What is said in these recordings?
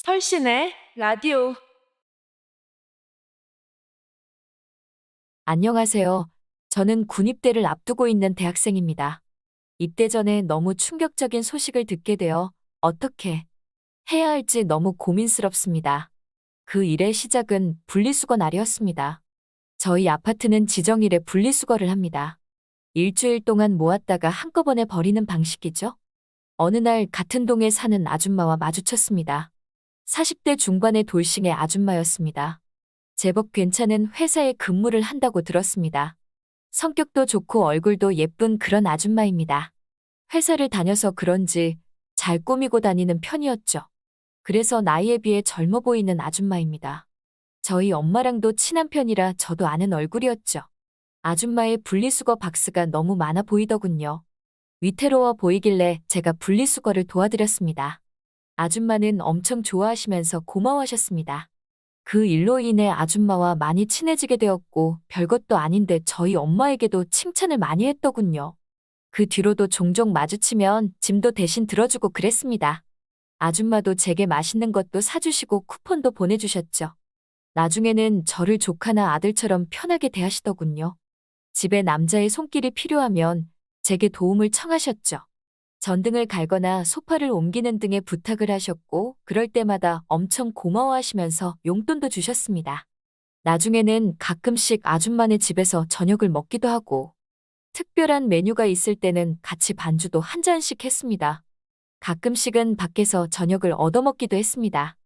설씨네, 라디오. 안녕하세요. 저는 군입대를 앞두고 있는 대학생입니다. 입대 전에 너무 충격적인 소식을 듣게 되어 어떻게 해야 할지 너무 고민스럽습니다. 그 일의 시작은 분리수거 날이었습니다. 저희 아파트는 지정일에 분리수거를 합니다. 일주일 동안 모았다가 한꺼번에 버리는 방식이죠. 어느 날 같은 동에 사는 아줌마와 마주쳤습니다. 40대 중반의 돌싱의 아줌마였습니다. 제법 괜찮은 회사에 근무를 한다고 들었습니다. 성격도 좋고 얼굴도 예쁜 그런 아줌마입니다. 회사를 다녀서 그런지 잘 꾸미고 다니는 편이었죠. 그래서 나이에 비해 젊어 보이는 아줌마입니다. 저희 엄마랑도 친한 편이라 저도 아는 얼굴이었죠. 아줌마의 분리수거 박스가 너무 많아 보이더군요. 위태로워 보이길래 제가 분리수거를 도와드렸습니다. 아줌마는 엄청 좋아하시면서 고마워하셨습니다. 그 일로 인해 아줌마와 많이 친해지게 되었고 별것도 아닌데 저희 엄마에게도 칭찬을 많이 했더군요. 그 뒤로도 종종 마주치면 짐도 대신 들어주고 그랬습니다. 아줌마도 제게 맛있는 것도 사주시고 쿠폰도 보내주셨죠. 나중에는 저를 조카나 아들처럼 편하게 대하시더군요. 집에 남자의 손길이 필요하면 제게 도움을 청하셨죠. 전등을 갈거나 소파를 옮기는 등의 부탁을 하셨고, 그럴 때마다 엄청 고마워하시면서 용돈도 주셨습니다. 나중에는 가끔씩 아줌마네 집에서 저녁을 먹기도 하고, 특별한 메뉴가 있을 때는 같이 반주도 한 잔씩 했습니다. 가끔씩은 밖에서 저녁을 얻어먹기도 했습니다.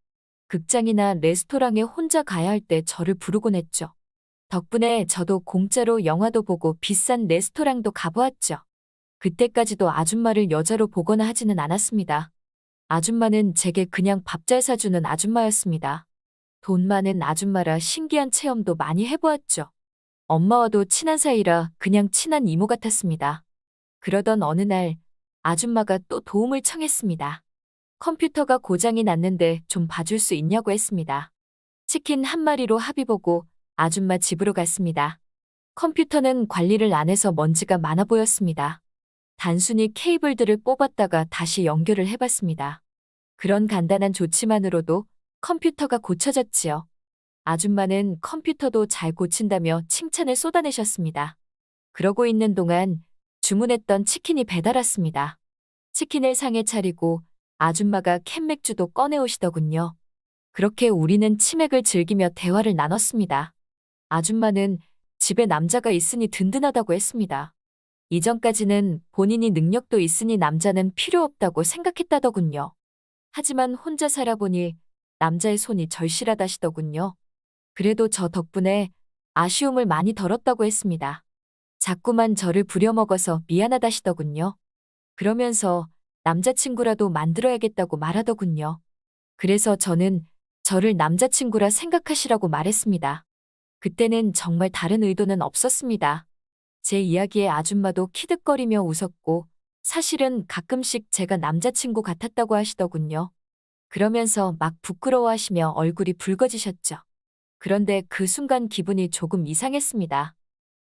극장이나 레스토랑에 혼자 가야 할 때 저를 부르곤 했죠. 덕분에 저도 공짜로 영화도 보고 비싼 레스토랑도 가보았죠. 그때까지도 아줌마를 여자로 보거나 하지는 않았습니다. 아줌마는 제게 그냥 밥 잘 사주는 아줌마였습니다. 돈 많은 아줌마라 신기한 체험도 많이 해보았죠. 엄마와도 친한 사이라 그냥 친한 이모 같았습니다. 그러던 어느 날 아줌마가 또 도움을 청했습니다. 컴퓨터가 고장이 났는데 좀 봐줄 수 있냐고 했습니다. 치킨 한 마리로 합의 보고 아줌마 집으로 갔습니다. 컴퓨터는 관리를 안 해서 먼지가 많아 보였습니다. 단순히 케이블들을 뽑았다가 다시 연결을 해봤습니다. 그런 간단한 조치만으로도 컴퓨터가 고쳐졌지요. 아줌마는 컴퓨터도 잘 고친다며 칭찬을 쏟아내셨습니다. 그러고 있는 동안 주문했던 치킨이 배달 왔습니다. 치킨을 상에 차리고 아줌마가 캔맥주도 꺼내오시더군요. 그렇게 우리는 치맥을 즐기며 대화를 나눴습니다. 아줌마는 집에 남자가 있으니 든든하다고 했습니다. 이전까지는 본인이 능력도 있으니 남자는 필요 없다고 생각했다더군요. 하지만 혼자 살아보니 남자의 손이 절실하다시더군요. 그래도 저 덕분에 아쉬움을 많이 덜었다고 했습니다. 자꾸만 저를 부려먹어서 미안하다시더군요. 그러면서 남자친구라도 만들어야겠다고 말하더군요. 그래서 저는 저를 남자친구라 생각하시라고 말했습니다. 그때는 정말 다른 의도는 없었습니다. 제 이야기에 아줌마도 키득거리며 웃었고 사실은 가끔씩 제가 남자친구 같았다고 하시더군요. 그러면서 막 부끄러워하시며 얼굴이 붉어지셨죠. 그런데 그 순간 기분이 조금 이상했습니다.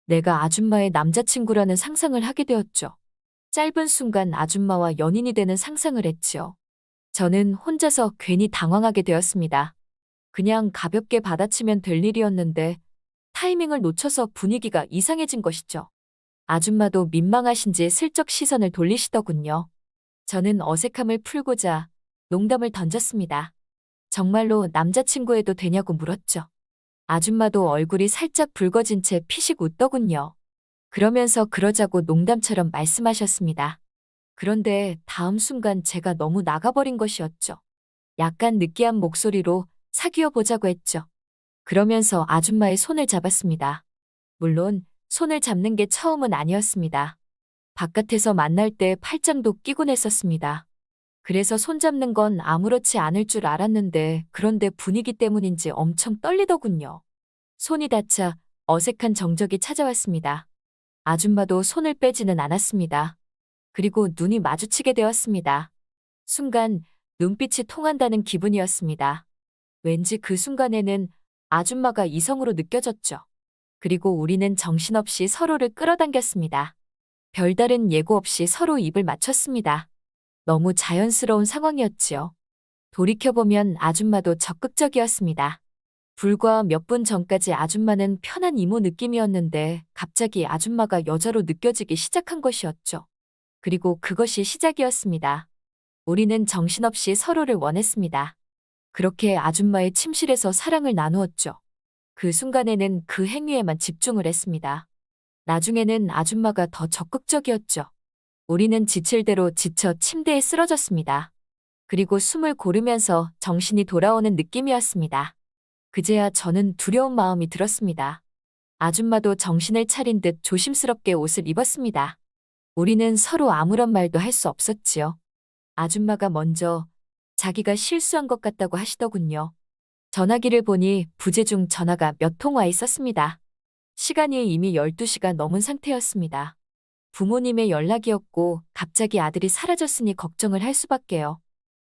내가 아줌마의 남자친구라는 상상을 하게 되었죠. 짧은 순간 아줌마와 연인이 되는 상상을 했지요. 저는 혼자서 괜히 당황하게 되었습니다. 그냥 가볍게 받아치면 될 일이었는데 타이밍을 놓쳐서 분위기가 이상해진 것이죠. 아줌마도 민망하신지 슬쩍 시선을 돌리시더군요. 저는 어색함을 풀고자 농담을 던졌습니다. 정말로 남자친구해도 되냐고 물었죠. 아줌마도 얼굴이 살짝 붉어진 채 피식 웃더군요. 그러면서 그러자고 농담처럼 말씀하셨습니다. 그런데 다음 순간 제가 너무 나가버린 것이었죠. 약간 느끼한 목소리로 사귀어 보자고 했죠. 그러면서 아줌마의 손을 잡았습니다. 물론 손을 잡는 게 처음은 아니었습니다. 바깥에서 만날 때 팔짱도 끼곤 했었습니다. 그래서 손잡는 건 아무렇지 않을 줄 알았는데 그런데 분위기 때문인지 엄청 떨리더군요. 손이 닿자 어색한 정적이 찾아왔습니다. 아줌마도 손을 빼지는 않았습니다. 그리고 눈이 마주치게 되었습니다. 순간 눈빛이 통한다는 기분이었습니다. 왠지 그 순간에는 아줌마가 이성으로 느껴졌죠. 그리고 우리는 정신없이 서로를 끌어당겼습니다. 별다른 예고 없이 서로 입을 맞췄습니다. 너무 자연스러운 상황이었지요. 돌이켜보면 아줌마도 적극적이었습니다. 불과 몇 분 전까지 아줌마는 편한 이모 느낌이었는데 갑자기 아줌마가 여자로 느껴지기 시작한 것이었죠. 그리고 그것이 시작이었습니다. 우리는 정신없이 서로를 원했습니다. 그렇게 아줌마의 침실에서 사랑을 나누었죠. 그 순간에는 그 행위에만 집중을 했습니다. 나중에는 아줌마가 더 적극적이었죠. 우리는 지칠 대로 지쳐 침대에 쓰러졌습니다. 그리고 숨을 고르면서 정신이 돌아오는 느낌이었습니다. 그제야 저는 두려운 마음이 들었습니다. 아줌마도 정신을 차린 듯 조심스럽게 옷을 입었습니다. 우리는 서로 아무런 말도 할 수 없었지요. 아줌마가 먼저 자기가 실수한 것 같다고 하시더군요. 전화기를 보니 부재중 전화가 몇 통 와 있었습니다. 시간이 이미 12시가 넘은 상태였습니다. 부모님의 연락이었고 갑자기 아들이 사라졌으니 걱정을 할 수밖에요.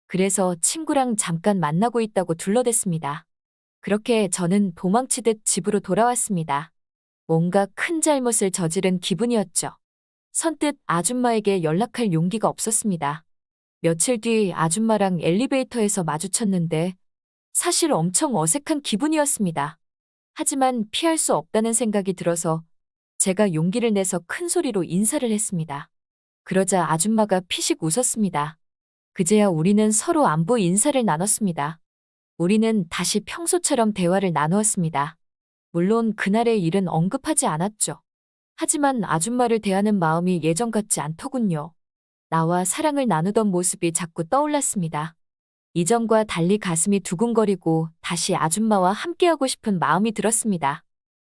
그래서 친구랑 잠깐 만나고 있다고 둘러댔습니다. 그렇게 저는 도망치듯 집으로 돌아왔습니다. 뭔가 큰 잘못을 저지른 기분이었죠. 선뜻 아줌마에게 연락할 용기가 없었습니다. 며칠 뒤 아줌마랑 엘리베이터에서 마주쳤는데 사실 엄청 어색한 기분이었습니다. 하지만 피할 수 없다는 생각이 들어서 제가 용기를 내서 큰 소리로 인사를 했습니다. 그러자 아줌마가 피식 웃었습니다. 그제야 우리는 서로 안부 인사를 나눴습니다. 우리는 다시 평소처럼 대화를 나누었습니다. 물론 그날의 일은 언급하지 않았죠. 하지만 아줌마를 대하는 마음이 예전 같지 않더군요. 나와 사랑을 나누던 모습이 자꾸 떠올랐습니다. 이전과 달리 가슴이 두근거리고 다시 아줌마와 함께하고 싶은 마음이 들었습니다.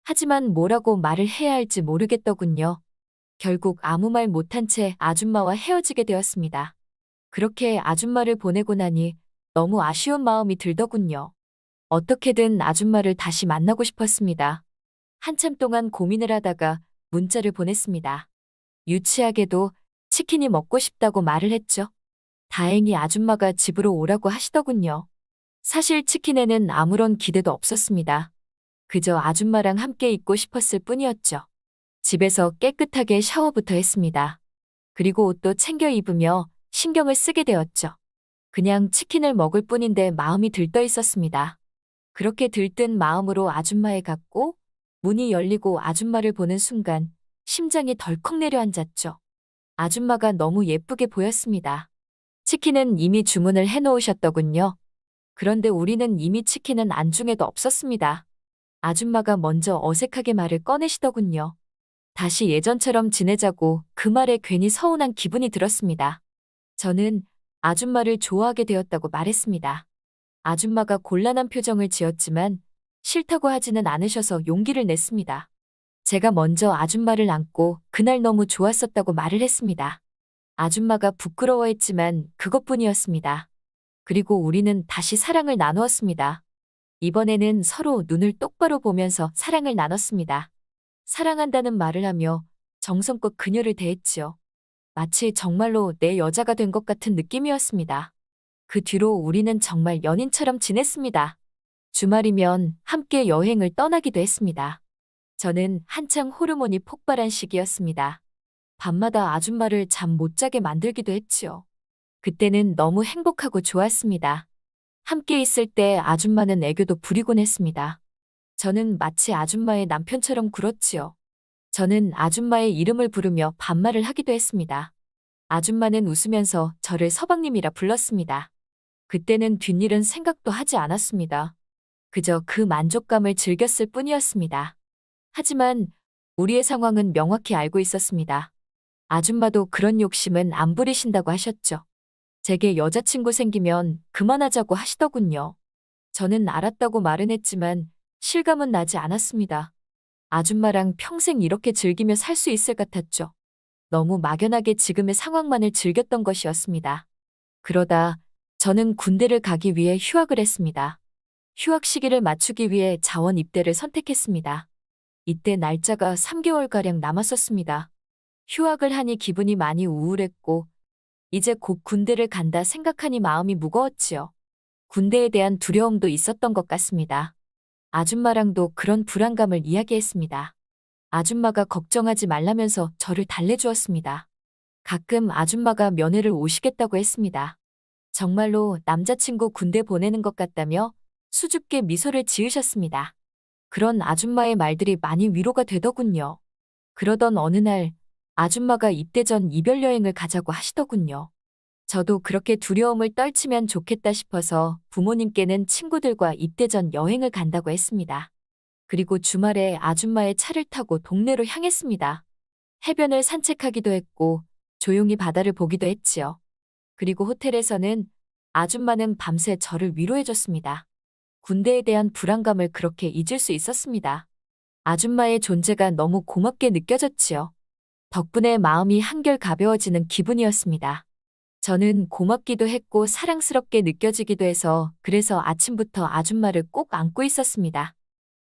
하지만 뭐라고 말을 해야 할지 모르겠더군요. 결국 아무 말 못한 채 아줌마와 헤어지게 되었습니다. 그렇게 아줌마를 보내고 나니 너무 아쉬운 마음이 들더군요. 어떻게든 아줌마를 다시 만나고 싶었습니다. 한참 동안 고민을 하다가 문자를 보냈습니다. 유치하게도 치킨이 먹고 싶다고 말을 했죠. 다행히 아줌마가 집으로 오라고 하시더군요. 사실 치킨에는 아무런 기대도 없었습니다. 그저 아줌마랑 함께 있고 싶었을 뿐이었죠. 집에서 깨끗하게 샤워부터 했습니다. 그리고 옷도 챙겨 입으며 신경을 쓰게 되었죠. 그냥 치킨을 먹을 뿐인데 마음이 들떠 있었습니다. 그렇게 들뜬 마음으로 아줌마에 갔고 문이 열리고 아줌마를 보는 순간 심장이 덜컥 내려앉았죠. 아줌마가 너무 예쁘게 보였습니다. 치킨은 이미 주문을 해놓으셨더군요. 그런데 우리는 이미 치킨은 안중에도 없었습니다. 아줌마가 먼저 어색하게 말을 꺼내시더군요. 다시 예전처럼 지내자고 그 말에 괜히 서운한 기분이 들었습니다. 저는 아줌마를 좋아하게 되었다고 말했습니다. 아줌마가 곤란한 표정을 지었지만 싫다고 하지는 않으셔서 용기를 냈습니다. 제가 먼저 아줌마를 안고 그날 너무 좋았었다고 말을 했습니다. 아줌마가 부끄러워했지만 그것뿐이었습니다. 그리고 우리는 다시 사랑을 나누었습니다. 이번에는 서로 눈을 똑바로 보면서 사랑을 나눴습니다. 사랑한다는 말을 하며 정성껏 그녀를 대했지요. 마치 정말로 내 여자가 된 것 같은 느낌이었습니다. 그 뒤로 우리는 정말 연인처럼 지냈습니다. 주말이면 함께 여행을 떠나기도 했습니다. 저는 한창 호르몬이 폭발한 시기였습니다. 밤마다 아줌마를 잠 못 자게 만들기도 했지요. 그때는 너무 행복하고 좋았습니다. 함께 있을 때 아줌마는 애교도 부리곤 했습니다. 저는 마치 아줌마의 남편처럼 굴었지요. 저는 아줌마의 이름을 부르며 반말을 하기도 했습니다. 아줌마는 웃으면서 저를 서방님이라 불렀습니다. 그때는 뒷일은 생각도 하지 않았습니다. 그저 그 만족감을 즐겼을 뿐이었습니다. 하지만 우리의 상황은 명확히 알고 있었습니다. 아줌마도 그런 욕심은 안 부리신다고 하셨죠. 제게 여자친구 생기면 그만하자고 하시더군요. 저는 알았다고 말은 했지만 실감은 나지 않았습니다. 아줌마랑 평생 이렇게 즐기며 살 수 있을 같았죠. 너무 막연하게 지금의 상황만을 즐겼던 것이었습니다. 그러다 저는 군대를 가기 위해 휴학을 했습니다. 휴학 시기를 맞추기 위해 자원 입대를 선택했습니다. 이때 날짜가 3개월가량 남았었습니다. 휴학을 하니 기분이 많이 우울했고 이제 곧 군대를 간다 생각하니 마음이 무거웠지요. 군대에 대한 두려움도 있었던 것 같습니다. 아줌마랑도 그런 불안감을 이야기했습니다. 아줌마가 걱정하지 말라면서 저를 달래주었습니다. 가끔 아줌마가 면회를 오시겠다고 했습니다. 정말로 남자친구 군대 보내는 것 같다며 수줍게 미소를 지으셨습니다. 그런 아줌마의 말들이 많이 위로가 되더군요. 그러던 어느 날 아줌마가 입대 전 이별 여행을 가자고 하시더군요. 저도 그렇게 두려움을 떨치면 좋겠다 싶어서 부모님께는 친구들과 입대 전 여행을 간다고 했습니다. 그리고 주말에 아줌마의 차를 타고 동네로 향했습니다. 해변을 산책하기도 했고 조용히 바다를 보기도 했지요. 그리고 호텔에서는 아줌마는 밤새 저를 위로해줬습니다. 군대에 대한 불안감을 그렇게 잊을 수 있었습니다. 아줌마의 존재가 너무 고맙게 느껴졌지요. 덕분에 마음이 한결 가벼워지는 기분이었습니다. 저는 고맙기도 했고 사랑스럽게 느껴지기도 해서 그래서 아침부터 아줌마를 꼭 안고 있었습니다.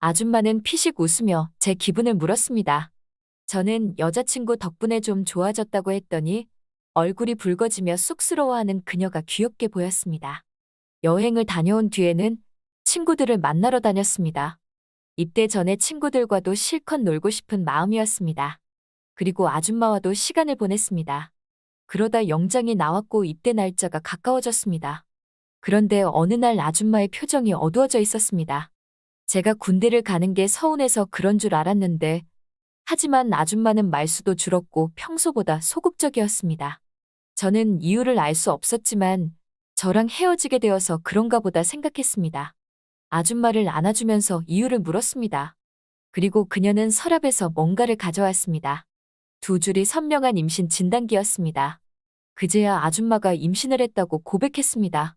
아줌마는 피식 웃으며 제 기분을 물었습니다. 저는 여자친구 덕분에 좀 좋아졌다고 했더니 얼굴이 붉어지며 쑥스러워하는 그녀가 귀엽게 보였습니다. 여행을 다녀온 뒤에는 친구들을 만나러 다녔습니다. 입대 전에 친구들과도 실컷 놀고 싶은 마음이었습니다. 그리고 아줌마와도 시간을 보냈습니다. 그러다 영장이 나왔고 입대 날짜가 가까워졌습니다. 그런데 어느 날 아줌마의 표정이 어두워져 있었습니다. 제가 군대를 가는 게 서운해서 그런 줄 알았는데 하지만 아줌마는 말수도 줄었고 평소보다 소극적이었습니다. 저는 이유를 알 수 없었지만 저랑 헤어지게 되어서 그런가 보다 생각했습니다. 아줌마를 안아주면서 이유를 물었습니다. 그리고 그녀는 서랍에서 뭔가를 가져왔습니다. 두 줄이 선명한 임신 진단기였습니다. 그제야 아줌마가 임신을 했다고 고백했습니다.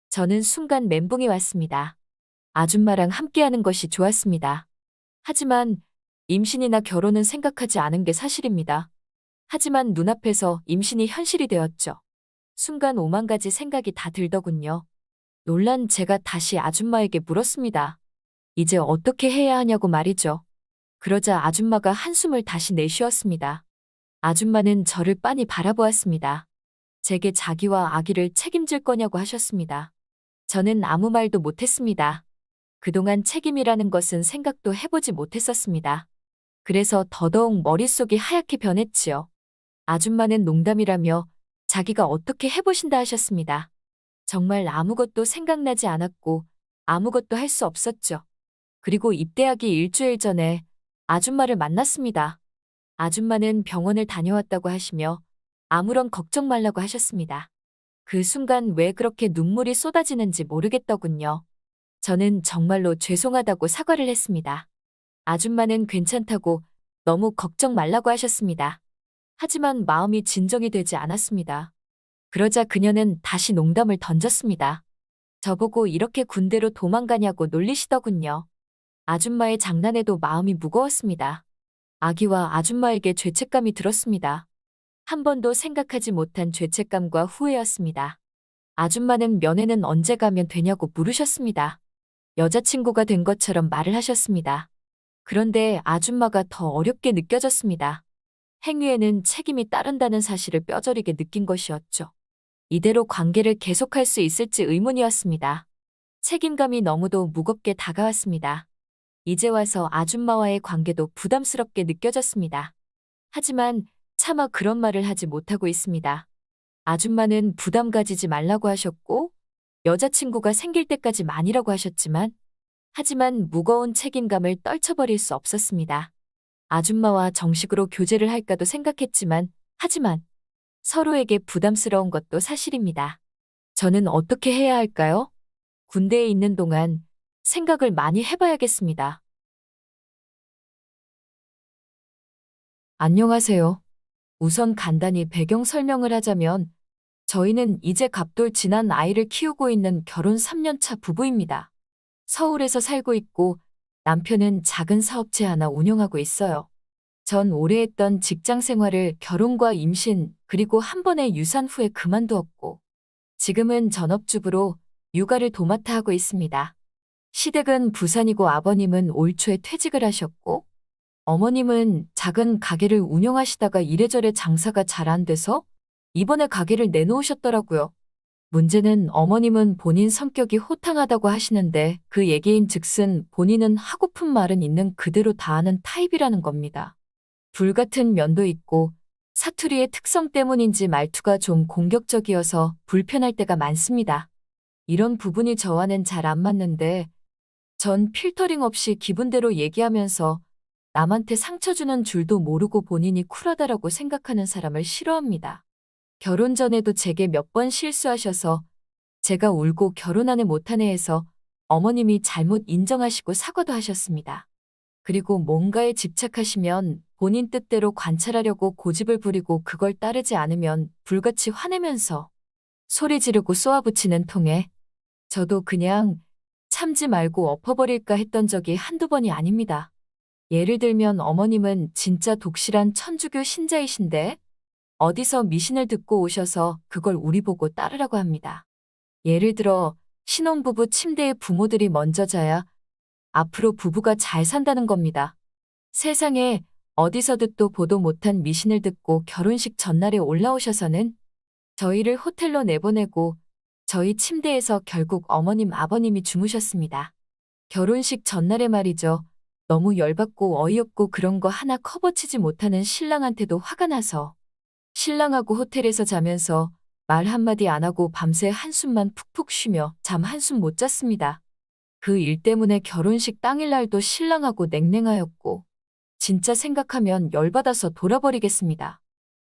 저는 순간 멘붕이 왔습니다. 아줌마랑 함께하는 것이 좋았습니다. 하지만 임신이나 결혼은 생각하지 않은 게 사실입니다. 하지만 눈앞에서 임신이 현실이 되었죠. 순간 오만 가지 생각이 다 들더군요. 놀란 제가 다시 아줌마에게 물었습니다. 이제 어떻게 해야 하냐고 말이죠. 그러자 아줌마가 한숨을 다시 내쉬었습니다. 아줌마는 저를 빤히 바라보았습니다. 제게 자기와 아기를 책임질 거냐고 하셨습니다. 저는 아무 말도 못했습니다. 그동안 책임이라는 것은 생각도 해보지 못했었습니다. 그래서 더더욱 머릿속이 하얗게 변했지요. 아줌마는 농담이라며 자기가 어떻게 해보신다 하셨습니다. 정말 아무것도 생각나지 않았고 아무것도 할 수 없었죠. 그리고 입대하기 일주일 전에 아줌마를 만났습니다. 아줌마는 병원을 다녀왔다고 하시며 아무런 걱정 말라고 하셨습니다. 그 순간 왜 그렇게 눈물이 쏟아지는지 모르겠더군요. 저는 정말로 죄송하다고 사과를 했습니다. 아줌마는 괜찮다고 너무 걱정 말라고 하셨습니다. 하지만 마음이 진정이 되지 않았습니다. 그러자 그녀는 다시 농담을 던졌습니다. 저보고 이렇게 군대로 도망가냐고 놀리시더군요. 아줌마의 장난에도 마음이 무거웠습니다. 아기와 아줌마에게 죄책감이 들었습니다. 한 번도 생각하지 못한 죄책감과 후회였습니다. 아줌마는 면회는 언제 가면 되냐고 물으셨습니다. 여자친구가 된 것처럼 말을 하셨습니다. 그런데 아줌마가 더 어렵게 느껴졌습니다. 행위에는 책임이 따른다는 사실을 뼈저리게 느낀 것이었죠. 이대로 관계를 계속할 수 있을지 의문이었습니다. 책임감이 너무도 무겁게 다가왔습니다. 이제 와서 아줌마와의 관계도 부담스럽게 느껴졌습니다. 하지만 차마 그런 말을 하지 못하고 있습니다. 아줌마는 부담 가지지 말라고 하셨고 여자친구가 생길 때까지만이라고 하셨지만 하지만 무거운 책임감을 떨쳐버릴 수 없었습니다. 아줌마와 정식으로 교제를 할까도 생각했지만 하지만 서로에게 부담스러운 것도 사실입니다. 저는 어떻게 해야 할까요? 군대에 있는 동안 생각을 많이 해봐야겠습니다. 안녕하세요. 우선 간단히 배경 설명을 하자면 저희는 이제 갑돌 지난 아이를 키우고 있는 결혼 3년 차 부부입니다. 서울에서 살고 있고 남편은 작은 사업체 하나 운영하고 있어요. 전 오래 했던 직장 생활을 결혼과 임신 그리고 한 번의 유산 후에 그만두었고 지금은 전업주부로 육아를 도맡아 하고 있습니다. 시댁은 부산이고 아버님은 올 초에 퇴직을 하셨고 어머님은 작은 가게를 운영하시다가 이래저래 장사가 잘 안 돼서 이번에 가게를 내놓으셨더라고요. 문제는 어머님은 본인 성격이 호탕하다고 하시는데 그 얘기인 즉슨 본인은 하고픈 말은 있는 그대로 다 하는 타입이라는 겁니다. 불같은 면도 있고 사투리의 특성 때문인지 말투가 좀 공격적이어서 불편할 때가 많습니다. 이런 부분이 저와는 잘 안 맞는데 전 필터링 없이 기분대로 얘기하면서 남한테 상처 주는 줄도 모르고 본인이 쿨하다라고 생각하는 사람을 싫어합니다. 결혼 전에도 제게 몇 번 실수하셔서 제가 울고 결혼 안에 못하네 해서 어머님이 잘못 인정하시고 사과도 하셨습니다. 그리고 뭔가에 집착하시면 본인 뜻대로 관찰하려고 고집을 부리고 그걸 따르지 않으면 불같이 화내면서 소리 지르고 쏘아붙이는 통에 저도 그냥 참지 말고 엎어버릴까 했던 적이 한두 번이 아닙니다. 예를 들면 어머님은 진짜 독실한 천주교 신자이신데 어디서 미신을 듣고 오셔서 그걸 우리 보고 따르라고 합니다. 예를 들어 신혼부부 침대에 부모들이 먼저 자야 앞으로 부부가 잘 산다는 겁니다. 세상에 어디서 듣도 보도 못한 미신을 듣고 결혼식 전날에 올라오셔서는 저희를 호텔로 내보내고 저희 침대에서 결국 어머님 아버님이 주무셨습니다. 결혼식 전날에 말이죠. 너무 열받고 어이없고 그런 거 하나 커버치지 못하는 신랑한테도 화가 나서 신랑하고 호텔에서 자면서 말 한마디 안 하고 밤새 한숨만 푹푹 쉬며 잠 한숨 못 잤습니다. 그 일 때문에 결혼식 당일날도 신랑하고 냉랭하였고 진짜 생각하면 열받아서 돌아버리겠습니다.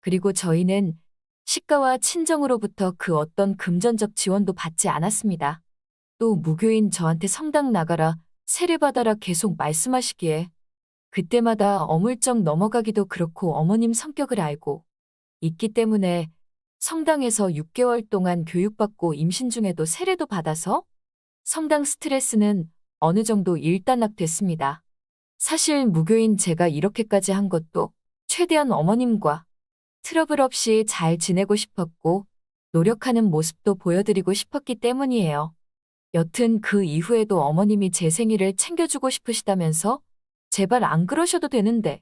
그리고 저희는 시가와 친정으로부터 그 어떤 금전적 지원도 받지 않았습니다. 또 무교인 저한테 성당 나가라, 세례받아라 계속 말씀하시기에 그때마다 어물쩍 넘어가기도 그렇고 어머님 성격을 알고 있기 때문에 성당에서 6개월 동안 교육받고 임신 중에도 세례도 받아서 성당 스트레스는 어느 정도 일단락됐습니다. 사실 무교인 제가 이렇게까지 한 것도 최대한 어머님과 트러블 없이 잘 지내고 싶었고 노력하는 모습도 보여드리고 싶었기 때문이에요. 여튼 그 이후에도 어머님이 제 생일을 챙겨주고 싶으시다면서 제발 안 그러셔도 되는데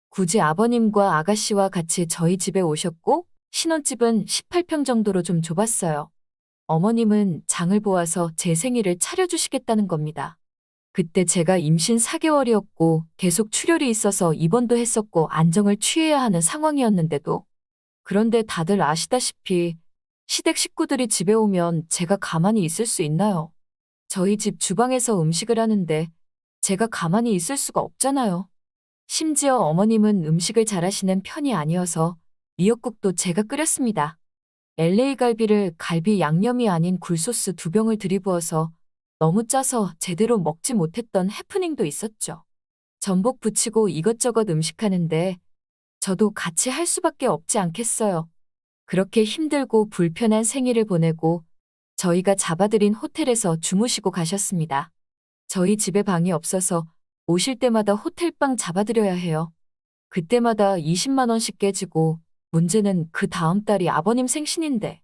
굳이 아버님과 아가씨와 같이 저희 집에 오셨고 신혼집은 18평 정도로 좀 좁았어요. 어머님은 장을 보아서 제 생일을 차려주시겠다는 겁니다. 그때 제가 임신 4개월이었고 계속 출혈이 있어서 입원도 했었고 안정을 취해야 하는 상황이었는데도 그런데 다들 아시다시피 시댁 식구들이 집에 오면 제가 가만히 있을 수 있나요? 저희 집 주방에서 음식을 하는데 제가 가만히 있을 수가 없잖아요. 심지어 어머님은 음식을 잘하시는 편이 아니어서 미역국도 제가 끓였습니다. LA 갈비를 갈비 양념이 아닌 굴소스 2병을 들이부어서 너무 짜서 제대로 먹지 못했던 해프닝도 있었죠. 전복 부치고 이것저것 음식하는데 저도 같이 할 수밖에 없지 않겠어요. 그렇게 힘들고 불편한 생일을 보내고 저희가 잡아들인 호텔에서 주무시고 가셨습니다. 저희 집에 방이 없어서 오실 때마다 호텔방 잡아드려야 해요. 그때마다 20만 원씩 깨지고 문제는 그 다음 달이 아버님 생신인데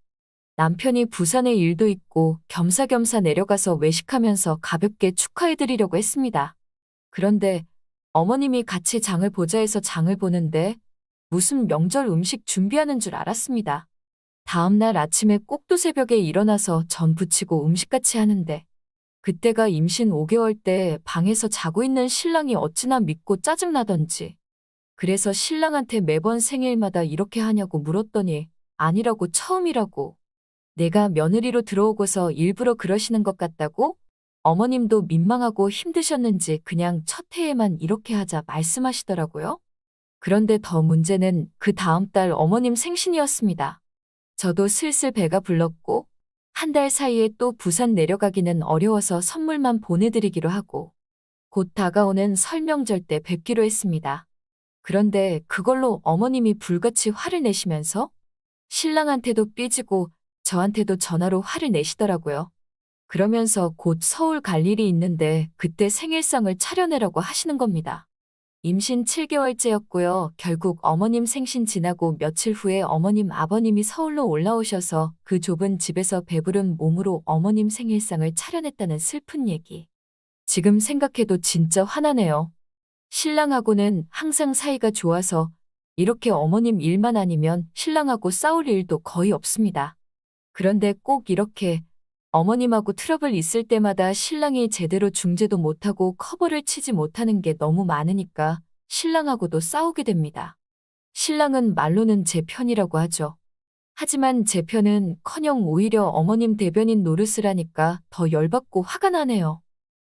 남편이 부산에 일도 있고 겸사겸사 내려가서 외식하면서 가볍게 축하해드리려고 했습니다. 그런데 어머님이 같이 장을 보자 해서 장을 보는데 무슨 명절 음식 준비하는 줄 알았습니다. 다음 날 아침에 꼭두새벽에 일어나서 전 부치고 음식같이 하는데 그때가 임신 5개월 때 방에서 자고 있는 신랑이 어찌나 밉고 짜증나던지 그래서 신랑한테 매번 생일마다 이렇게 하냐고 물었더니 아니라고 처음이라고 내가 며느리로 들어오고서 일부러 그러시는 것 같다고 어머님도 민망하고 힘드셨는지 그냥 첫 해에만 이렇게 하자 말씀하시더라고요. 그런데 더 문제는 그 다음 달 어머님 생신이었습니다. 저도 슬슬 배가 불렀고 한 달 사이에 또 부산 내려가기는 어려워서 선물만 보내드리기로 하고 곧 다가오는 설 명절 때 뵙기로 했습니다. 그런데 그걸로 어머님이 불같이 화를 내시면서 신랑한테도 삐지고 저한테도 전화로 화를 내시더라고요. 그러면서 곧 서울 갈 일이 있는데 그때 생일상을 차려내라고 하시는 겁니다. 임신 7개월째였고요. 결국 어머님 생신 지나고 며칠 후에 어머님 아버님이 서울로 올라오셔서 그 좁은 집에서 배부른 몸으로 어머님 생일상을 차려냈다는 슬픈 얘기. 지금 생각해도 진짜 화나네요. 신랑하고는 항상 사이가 좋아서 이렇게 어머님 일만 아니면 신랑하고 싸울 일도 거의 없습니다. 그런데 꼭 이렇게 어머님하고 트러블 있을 때마다 신랑이 제대로 중재도 못하고 커버를 치지 못하는 게 너무 많으니까 신랑하고도 싸우게 됩니다. 신랑은 말로는 제 편이라고 하죠. 하지만 제 편은커녕 오히려 어머님 대변인 노릇을 하니까 더 열받고 화가 나네요.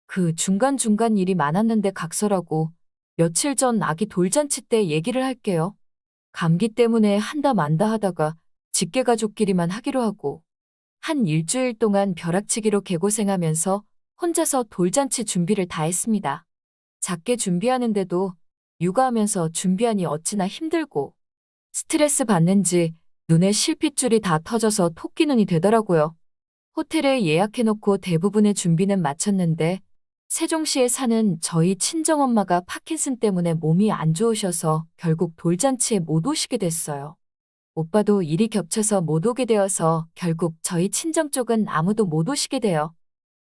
그 중간중간 일이 많았는데 각설하고 며칠 전 아기 돌잔치 때 얘기를 할게요. 감기 때문에 한다 만다 하다가 직계가족끼리만 하기로 하고 한 일주일 동안 벼락치기로 개고생하면서 혼자서 돌잔치 준비를 다 했습니다. 작게 준비하는데도 육아하면서 준비하니 어찌나 힘들고 스트레스 받는지 눈에 실핏줄이 다 터져서 토끼눈이 되더라고요. 호텔에 예약해놓고 대부분의 준비는 마쳤는데 세종시에 사는 저희 친정엄마가 파킨슨 때문에 몸이 안 좋으셔서 결국 돌잔치에 못 오시게 됐어요. 오빠도 일이 겹쳐서 못 오게 되어서 결국 저희 친정 쪽은 아무도 못 오시게 돼요.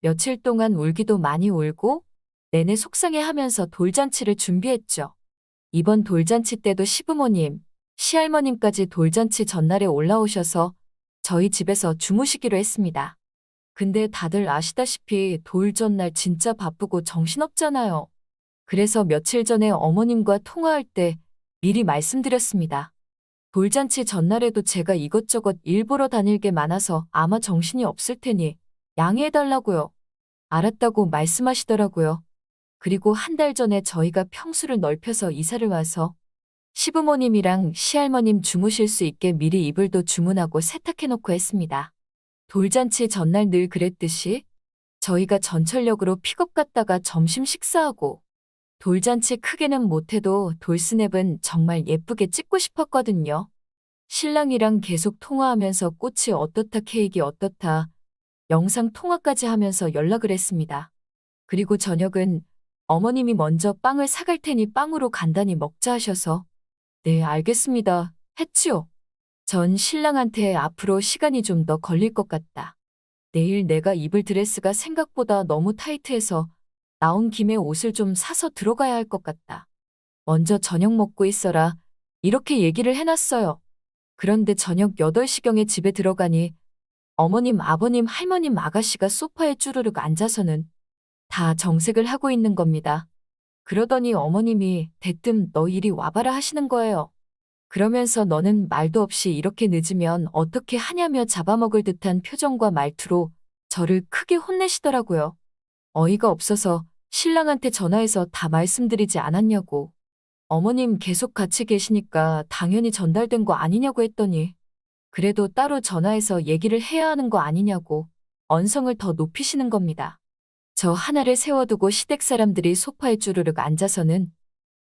며칠 동안 울기도 많이 울고 내내 속상해하면서 돌잔치를 준비했죠. 이번 돌잔치 때도 시부모님, 시할머님까지 돌잔치 전날에 올라오셔서 저희 집에서 주무시기로 했습니다. 근데 다들 아시다시피 돌 전날 진짜 바쁘고 정신없잖아요. 그래서 며칠 전에 어머님과 통화할 때 미리 말씀드렸습니다. 돌잔치 전날에도 제가 이것저것 일 보러 다닐 게 많아서 아마 정신이 없을 테니 양해해달라고요. 알았다고 말씀하시더라고요. 그리고 한 달 전에 저희가 평수를 넓혀서 이사를 와서 시부모님이랑 시할머님 주무실 수 있게 미리 이불도 주문하고 세탁해놓고 했습니다. 돌잔치 전날 늘 그랬듯이 저희가 전철역으로 픽업 갔다가 점심 식사하고 돌잔치 크게는 못해도 돌스냅은 정말 예쁘게 찍고 싶었거든요. 신랑이랑 계속 통화하면서 꽃이 어떻다 케이크 어떻다 영상 통화까지 하면서 연락을 했습니다. 그리고 저녁은 어머님이 먼저 빵을 사갈 테니 빵으로 간단히 먹자 하셔서 네 알겠습니다 했지요. 전 신랑한테 앞으로 시간이 좀 더 걸릴 것 같다. 내일 내가 입을 드레스가 생각보다 너무 타이트해서 나온 김에 옷을 좀 사서 들어가야 할 것 같다. 먼저 저녁 먹고 있어라. 이렇게 얘기를 해놨어요. 그런데 저녁 8시경에 집에 들어가니 어머님, 아버님, 할머님, 아가씨가 소파에 쭈르륵 앉아서는 다 정색을 하고 있는 겁니다. 그러더니 어머님이 대뜸 너 이리 와봐라 하시는 거예요. 그러면서 너는 말도 없이 이렇게 늦으면 어떻게 하냐며 잡아먹을 듯한 표정과 말투로 저를 크게 혼내시더라고요. 어이가 없어서 신랑한테 전화해서 다 말씀드리지 않았냐고. 어머님 계속 같이 계시니까 당연히 전달된 거 아니냐고 했더니 그래도 따로 전화해서 얘기를 해야 하는 거 아니냐고 언성을 더 높이시는 겁니다. 저 하나를 세워두고 시댁 사람들이 소파에 쭈르륵 앉아서는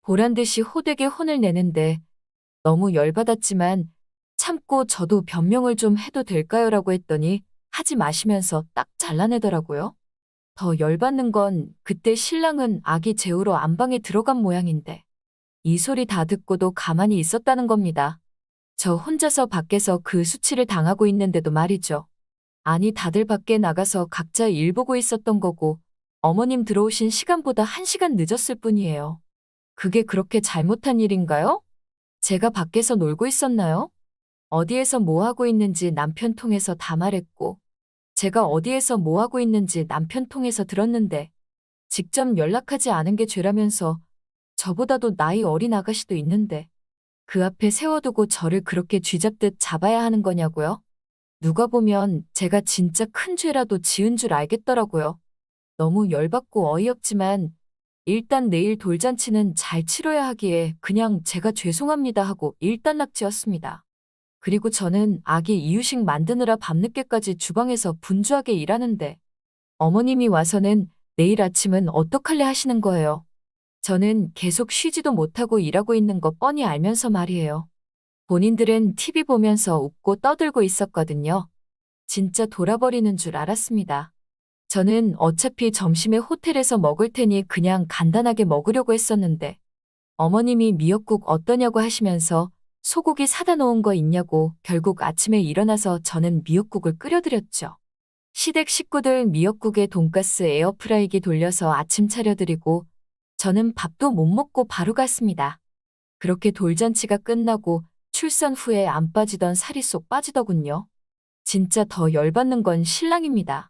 보란듯이 호되게 혼을 내는데 너무 열받았지만 참고 저도 변명을 좀 해도 될까요? 라고 했더니 하지 마시면서 딱 잘라내더라고요. 더 열받는 건 그때 신랑은 아기 재우러 안방에 들어간 모양인데 이 소리 다 듣고도 가만히 있었다는 겁니다. 저 혼자서 밖에서 그 수치를 당하고 있는데도 말이죠. 아니 다들 밖에 나가서 각자 일 보고 있었던 거고 어머님 들어오신 시간보다 1시간 늦었을 뿐이에요. 그게 그렇게 잘못한 일인가요? 제가 밖에서 놀고 있었나요? 어디에서 뭐 하고 있는지 남편 통해서 다 말했고 제가 어디에서 뭐 하고 있는지 남편 통해서 들었는데 직접 연락하지 않은 게 죄라면서 저보다도 나이 어린 아가씨도 있는데 그 앞에 세워두고 저를 그렇게 쥐잡듯 잡아야 하는 거냐고요? 누가 보면 제가 진짜 큰 죄라도 지은 줄 알겠더라고요. 너무 열받고 어이없지만 일단 내일 돌잔치는 잘 치러야 하기에 그냥 제가 죄송합니다 하고 일단락지었습니다. 그리고 저는 아기 이유식 만드느라 밤늦게까지 주방에서 분주하게 일하는데 어머님이 와서는 내일 아침은 어떡할래 하시는 거예요. 저는 계속 쉬지도 못하고 일하고 있는 거 뻔히 알면서 말이에요. 본인들은 TV 보면서 웃고 떠들고 있었거든요. 진짜 돌아버리는 줄 알았습니다. 저는 어차피 점심에 호텔에서 먹을 테니 그냥 간단하게 먹으려고 했었는데 어머님이 미역국 어떠냐고 하시면서 소고기 사다 놓은 거 있냐고 결국 아침에 일어나서 저는 미역국을 끓여드렸죠. 시댁 식구들 미역국에 돈가스 에어프라이기 돌려서 아침 차려드리고 저는 밥도 못 먹고 바로 갔습니다. 그렇게 돌잔치가 끝나고 출산 후에 안 빠지던 살이 쏙 빠지더군요. 진짜 더 열받는 건 신랑입니다.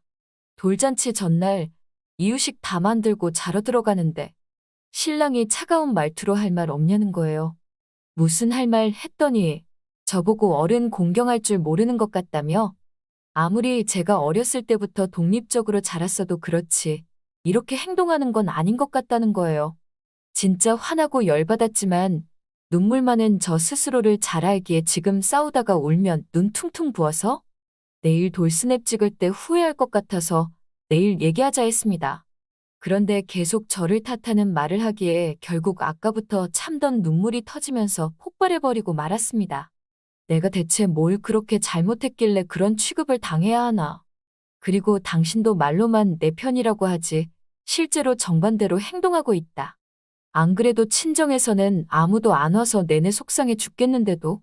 돌잔치 전날 이유식 다 만들고 자러 들어가는데 신랑이 차가운 말투로 할 말 없냐는 거예요. 무슨 할 말 했더니 저보고 어른 공경할 줄 모르는 것 같다며 아무리 제가 어렸을 때부터 독립적으로 자랐어도 그렇지 이렇게 행동하는 건 아닌 것 같다는 거예요. 진짜 화나고 열받았지만 눈물 많은 저 스스로를 잘 알기에 지금 싸우다가 울면 눈 퉁퉁 부어서 내일 돌스냅 찍을 때 후회할 것 같아서 내일 얘기하자 했습니다. 그런데 계속 저를 탓하는 말을 하기에 결국 아까부터 참던 눈물이 터지면서 폭발해버리고 말았습니다. 내가 대체 뭘 그렇게 잘못했길래 그런 취급을 당해야 하나. 그리고 당신도 말로만 내 편이라고 하지 실제로 정반대로 행동하고 있다. 안 그래도 친정에서는 아무도 안 와서 내내 속상해 죽겠는데도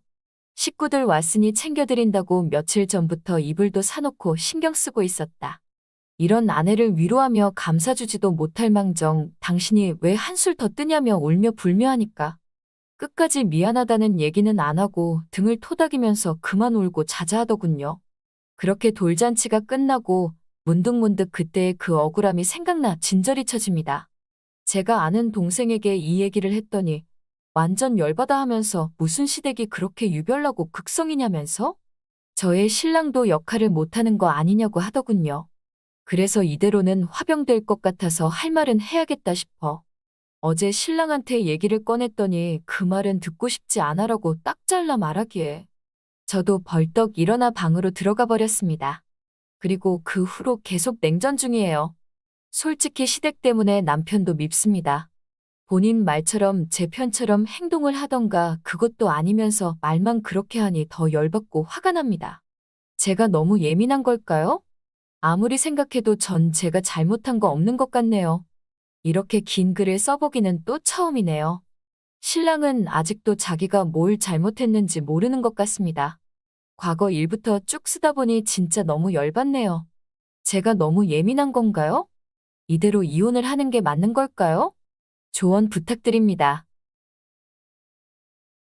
식구들 왔으니 챙겨드린다고 며칠 전부터 이불도 사놓고 신경 쓰고 있었다. 이런 아내를 위로하며 감싸주지도 못할 망정 당신이 왜 한술 더 뜨냐며 울며 불며 하니까 끝까지 미안하다는 얘기는 안 하고 등을 토닥이면서 그만 울고 자자하더군요. 그렇게 돌잔치가 끝나고 문득문득 그때의 그 억울함이 생각나 진저리 쳐집니다. 제가 아는 동생에게 이 얘기를 했더니 완전 열받아 하면서 무슨 시댁이 그렇게 유별나고 극성이냐면서 저의 신랑도 역할을 못하는 거 아니냐고 하더군요. 그래서 이대로는 화병될 것 같아서 할 말은 해야겠다 싶어. 어제 신랑한테 얘기를 꺼냈더니 그 말은 듣고 싶지 않아라고 딱 잘라 말하기에 저도 벌떡 일어나 방으로 들어가 버렸습니다. 그리고 그 후로 계속 냉전 중이에요. 솔직히 시댁 때문에 남편도 밉습니다. 본인 말처럼 제 편처럼 행동을 하던가 그것도 아니면서 말만 그렇게 하니 더 열받고 화가 납니다. 제가 너무 예민한 걸까요? 아무리 생각해도 전 제가 잘못한 거 없는 것 같네요. 이렇게 긴 글을 써보기는 또 처음이네요. 신랑은 아직도 자기가 뭘 잘못했는지 모르는 것 같습니다. 과거 일부터 쭉 쓰다 보니 진짜 너무 열받네요. 제가 너무 예민한 건가요? 이대로 이혼을 하는 게 맞는 걸까요? 조언 부탁드립니다.